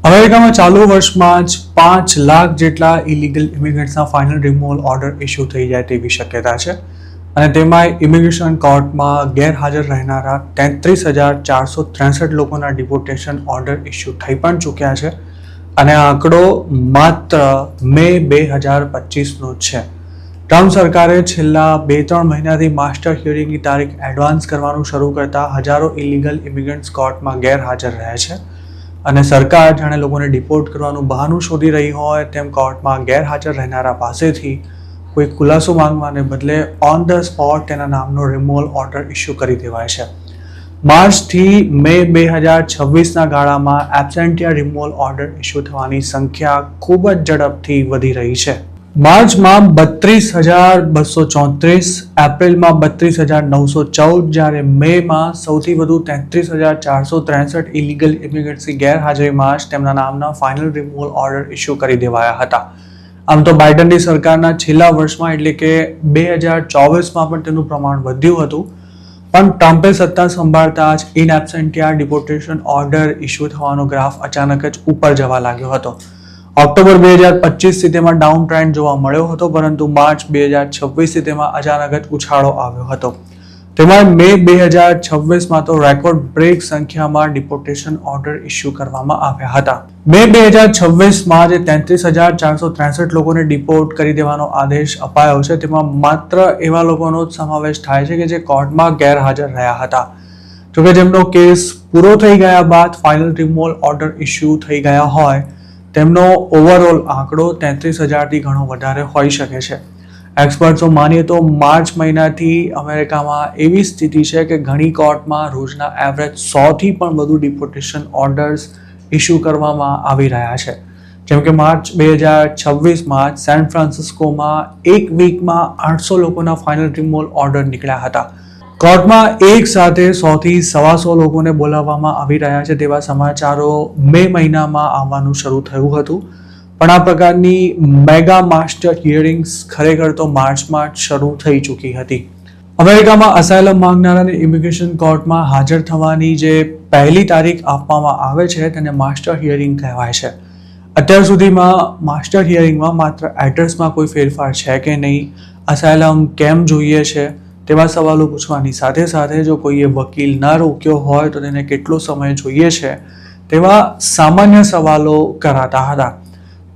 અમેરિકામાં ચાલુ વર્ષમાં જ 5 લાખ જેટલા ઇલીગલ ઇમિગ્રન્ટ્સના ફાઇનલ રિમૂવલ ઓર્ડર ઇસ્યુ થઈ જાય તેવી શક્યતા છે અને તેમાં ઇમિગ્રેશન કોર્ટમાં ગેરહાજર રહેનારા 33,463 લોકોના ડિપોર્ટેશન ઓર્ડર ઇસ્યુ થઈ પણ ચૂક્યા છે અને આ આંકડો માત્ર મે 2025નો છે. ટ્રમ્પ સરકારે છેલ્લા 2-3 મહિનાથી માસ્ટર હિયરિંગની તારીખ એડવાન્સ કરવાનું શરૂ કરતા હજારો ઇલીગલ ઇમિગ્રન્ટ્સ કોર્ટમાં ગેરહાજર રહે છે અને સરકાર જાણે લોકોને ડિપોર્ટ કરવાનું બહાનું શોધી રહી હોય તેમ કોર્ટમાં ગેરહાજર રહેનારા પાસેથી કોઈ ખુલાસો માંગવાને બદલે ઓન ધ સ્પોટ તેના નામનો રિમૂવલ ઓર્ડર ઇસ્યુ કરી દેવાય છે. માર્ચથી મે 2026ના ગાળામાં એબ્સેન્ટિયા રિમૂવલ ઓર્ડર ઇસ્યુ થવાની સંખ્યા ખૂબ જ ઝડપથી વધી રહી છે. માર્ચમાં 32,234, એપ્રિલમાં 32,914, જ્યારે મેમાં સૌથી વધુ 33,463 ઇલીગલ ઇમિગ્રન્ટ્સની ગેરહાજરીમાં જ તેમના નામના ફાઇનલ રિમૂવલ ઓર્ડર ઇસ્યુ કરી દેવાયા હતા. આમ તો બાઇડનની સરકારના છેલ્લા વર્ષમાં એટલે કે 2024માં પણ તેનું પ્રમાણ વધ્યું હતું, પણ ટ્રમ્પે સત્તા સંભાળતા જ ઇન એબ્સેન્ટિયા ડિપોર્ટેશન ઓર્ડર ઇસ્યુ થવાનો ગ્રાફ અચાનક જ ઉપર જવા લાગ્યો હતો. ઓક્ટોબર 2025થી તેમાં ડાઉન ટ્રેન્ડ જોવા મળ્યો હતો, પરંતુ માર્ચ 2026થી તેમાં અચાનક જ ઉછાળો આવ્યો હતો. તેમાં મે 2026માં તો રેકોર્ડ બ્રેક સંખ્યામાં ડિપોર્ટેશન ઓર્ડર ઇસ્યુ કરવામાં આવ્યા હતા. મે 2026માં જે 33,463 લોકોને ડિપોર્ટ કરી દેવાનો આદેશ અપાયો છે તેમાં માત્ર એવા લોકોનો જ સમાવેશ થાય છે કે જે કોર્ટમાં ગેરહાજર રહ્યા હતા. જોકે જેમનો કેસ પૂરો થઈ ગયા બાદ ફાઇનલ રિમૂવલ ઓર્ડર ઇસ્યુ થઈ ગયા હોય તેમનો ઓવરઓલ આંકડો 33,000થી ઘણો વધારે હોઈ શકે છે. એક્સપર્ટ્સો માનીએ તો માર્ચ મહિનાથી અમેરિકામાં એવી સ્થિતિ છે કે ઘણી કોર્ટમાં રોજના એવરેજ 100થી પણ વધુ ડિપોર્ટેશન ઓર્ડર્સ ઇસ્યુ કરવામાં આવી રહ્યા છે. જેમ કે માર્ચ 2026માં સેન ફ્રાન્સિસ્કોમાં એક વીકમાં 800 લોકોના ફાઇનલ રિમૂવલ ઓર્ડર નીકળ્યા હતા. કોર્ટમાં એક સાથે 100થી 125 લોકોને બોલાવવામાં આવી રહ્યા છે તેવા સમાચારો મે મહિનામાં આવવાનું શરૂ થયું હતું, પણ આ પ્રકારની મેગા માસ્ટર હિયરિંગ્સ ખરેખર તો માર્ચમાં જ શરૂ થઈ ચૂકી હતી. અમેરિકામાં અસાયલમ માંગનારાને ઇમિગ્રેશન કોર્ટમાં હાજર થવાની જે પહેલી તારીખ આપવામાં આવે છે તેને માસ્ટર હિયરિંગ કહેવાય છે. અત્યાર સુધીમાં માસ્ટર હિયરિંગમાં માત્ર એડ્રેસમાં કોઈ ફેરફાર છે કે નહીં, અસાયલમ કેમ જોઈએ છે તેવા સવાલો પૂછવાની સાથે સાથે જો કોઈએ વકીલ ના રોક્યો હોય તો તેને કેટલો સમય જોઈએ છે તેવા સામાન્ય સવાલો કરાતા હતા.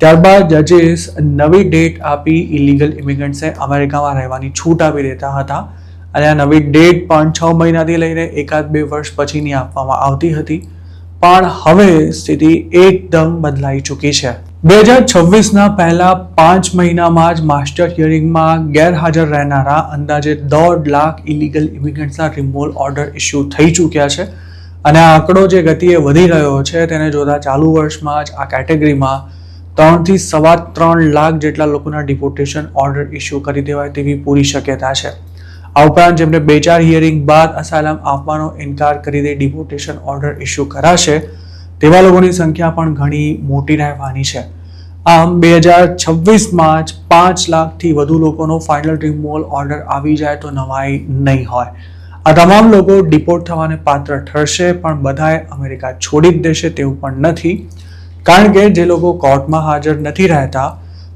ત્યારબાદ જજીસ નવી ડેટ આપી ઇલીગલ ઇમિગ્રન્ટ્સને અમેરિકામાં રહેવાની છૂટ આપી દેતા હતા અને આ નવી ડેટ પણ 6 મહિનાથી લઈને 1-2 વર્ષ પછીની આપવામાં આવતી હતી. પણ હવે સ્થિતિ એકદમ બદલાઈ ચૂકી છે. 2026ના પહેલા 5 મહિનામાં જ માસ્ટર હિયરિંગમાં ગેરહાજર રહેનારા અંદાજે 1.5 લાખ ઇલીગલ ઇમિગ્રન્ટ્સના રિમૂવલ ઓર્ડર ઇસ્યુ થઈ ચૂક્યા છે અને આ આંકડો જે ગતિએ વધી રહ્યો છે તેને જોતા ચાલુ વર્ષમાં જ આ કેટેગરીમાં 3થી 3.25 લાખ જેટલા લોકોના ડિપોર્ટેશન ઓર્ડર ઇસ્યુ કરી દેવાય તેવી પૂરી શક્યતા છે. આ ઉપરાંત જેમને 2-4 હિયરિંગ બાદ અસાયલમ આપવાનો ઇનકાર કરી દે ડિપોર્ટેશન ઓર્ડર ઇસ્યુ કરાશે તેવા લોકોની સંખ્યા પણ ઘણી મોટી રહેવાની છે. આમ 2026માં જ 5 લાખથી વધુ લોકોનો ફાઇનલ રિમૂવલ ઓર્ડર આવી જાય તો નવાઈ નહીં હોય. આ તમામ લોકો ડિપોર્ટ થવાને પાત્ર ઠરશે, પણ બધાએ અમેરિકા છોડી જ દેશે તેવું પણ નથી, કારણ કે જે લોકો કોર્ટમાં હાજર નથી રહેતા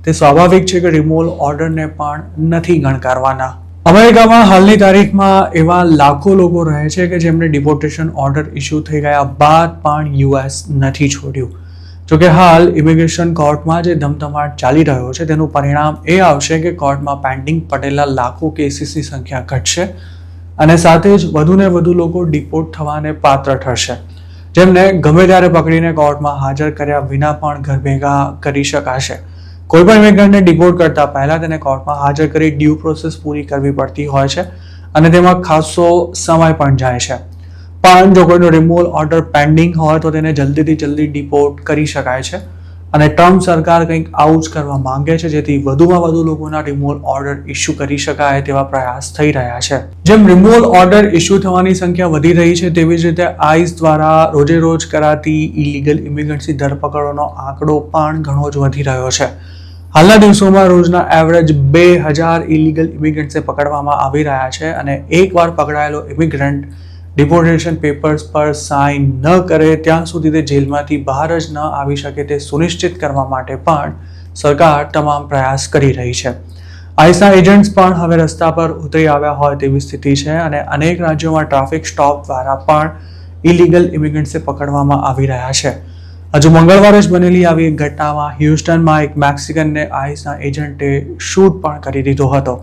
તે સ્વાભાવિક છે કે રિમૂવલ ઓર્ડરને પણ નથી ગણકારવાના. અમેરિકામાં હાલની તારીખમાં એવા લાખો લોકો રહે છે કે જેમને ડિપોર્ટેશન ઓર્ડર ઇસ્યુ થઈ ગયા બાદ પણ યુએસ નથી છોડ્યું. જોકે હાલ ઇમિગ્રેશન કોર્ટમાં જે ધમધમાટ ચાલી રહ્યો છે તેનું પરિણામ એ આવશે કે કોર્ટમાં પેન્ડિંગ પડેલા લાખો કેસીસની સંખ્યા ઘટશે અને સાથે જ વધુને વધુ લોકો ડિપોર્ટ થવાને પાત્ર ઠરશે, જેમને ગમે ત્યારે પકડીને કોર્ટમાં હાજર કર્યા વિના પણ ઘર ભેગા કરી શકાશે. કોઈ પણ ઇમિગ્રન્ટને ડિપોર્ટ કરતા પહેલા તેને કોર્ટમાં હાજર કરી ડ્યુ પ્રોસેસ પૂરી કરવી પડતી હોય છે અને તેમાં ખાસો સમય પણ જાય છે. પણ જો કોઈનો રિમૂવલ ઓર્ડર પેન્ડિંગ હોય તો તેને જલ્દીથી જલ્દી ડિપોર્ટ કરી શકાય છે અને ટ્રમ્પ સરકાર કંઈક આવું જ કરવા માંગે છે જેથી વધુમાં વધુ લોકોના રિમૂવલ ઓર્ડર ઇસ્યુ કરી શકાય તેવા પ્રયાસ થઈ રહ્યા છે. જેમ રિમૂવલ ઓર્ડર ઇસ્યુ થવાની સંખ્યા વધી રહી છે તેવી જ રીતે આઈસ દ્વારા રોજે રોજ કરાતી ઇલીગલ ઇમિગ્રન્ટ્સની ધરપકડોનો આંકડો પણ ઘણો જ વધી રહ્યો છે. હાલના દિવસોમાં રોજના એવરેજ 2000 ઇલીગલ ઇમિગ્રન્ટ્સને પકડવામાં આવી રહ્યા છે અને એકવાર પકડાયેલો ઇમિગ્રન્ટ ડિપોર્ટેશન પેપર્સ પર સાઇન ન કરે ત્યાં સુધી તે જેલમાંથી બહાર જ ન આવી શકે તે સુનિશ્ચિત કરવા માટે પણ સરકાર તમામ પ્રયાસ કરી રહી છે. આઈસના એજન્ટ્સ પણ હવે રસ્તા પર ઉતરી આવ્યા હોય તેવી સ્થિતિ છે અને અનેક રાજ્યોમાં ટ્રાફિક સ્ટોપ દ્વારા પણ ઇલીગલ ઇમિગ્રન્ટ્સને પકડવામાં આવી રહ્યા છે. હજુ મંગળવારે જ બનેલી આવી એક ઘટનામાં હ્યુસ્ટનમાં એક મેક્સિકનને આઈસના એજન્ટે શૂટ પણ કરી દીધો હતો.